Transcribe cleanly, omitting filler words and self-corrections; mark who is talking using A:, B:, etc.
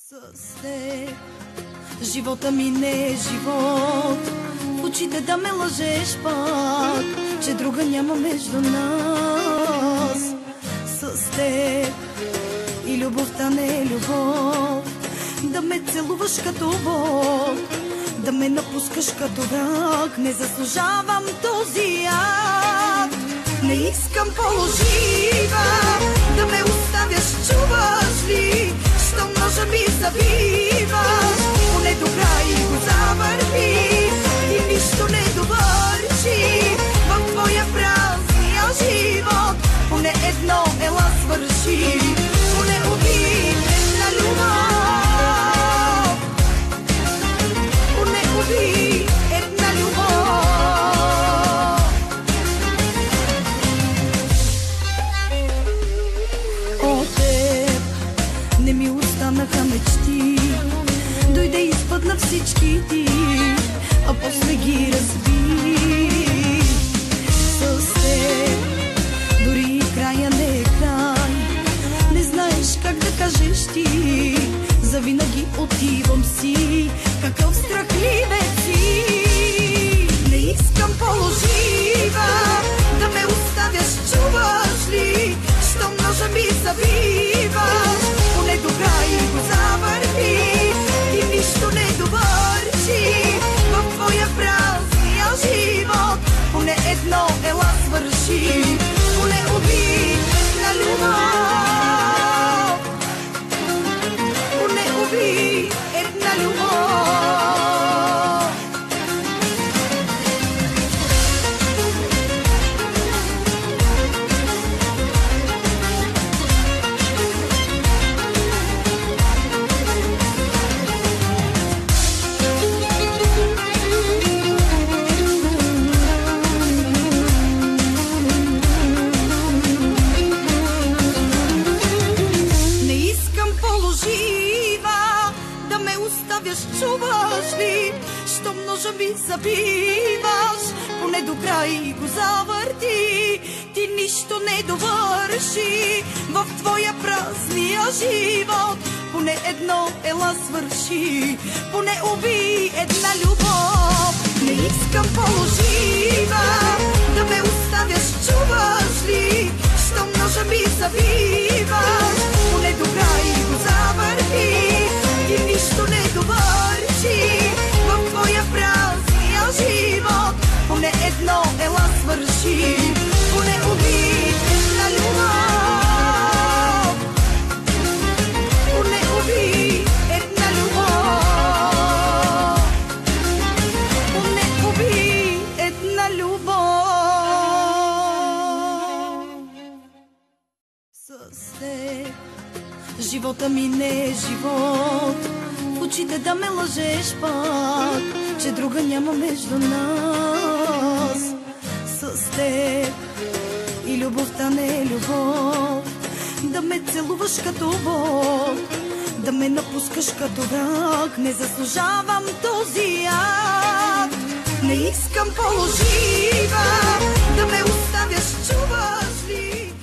A: С теб живота ми не е живот, в очите да ме лъжеш пак, че друга няма между нас. С теб и любовта не е любов, да ме целуваш като Бог, да ме напускаш като враг. Не заслужавам този ад, не искам по-лъжива да ме оставяш, чуваш ли? Щом ножа ми забиваш, поне до край го завърви и нищо не довърши в твоя празния живот. Поне едно ела свърши, поне обидна любов, поне обидна любов. От теб не ми останаха мечти, дойде и изпъдна всички ти, а после ги разби. С теб дори края не е край, не знаеш как да кажеш ти, завинаги отивам си, какъв страхливец си. Не искам по-лъжива да ме оставяш, чуваш ли? Щом ножа ми забиваш, поне до край го завърви и нищо не довърши в твоя празния живот. Поне едно ела свърши, поне обидна любов, поне обидна любов. Чуваш ли? Щом ножа ми забиваш, поне до край го завърти, ти нищо не довърши в твоя празния живот. Поне едно ела свърши, поне уби една любов. Не искам по-лъжива да ме оставяш, чуваш ли? Щом ножа ми забиваш, поне до край го завърти и нищо не довърши в твоя празния живот. Поне едно ела свърши, поне обидна любов, поне обидна любов, поне обидна любов. С теб живота ми не е живот, в очите да ме лъжеш пак, че друга няма между нас. С теб и любовта не е любов, да ме целуваш като Бог, да ме напускаш като враг. Не заслужавам този ад, не искам по-лъжива да ме оставяш, чуваш ли?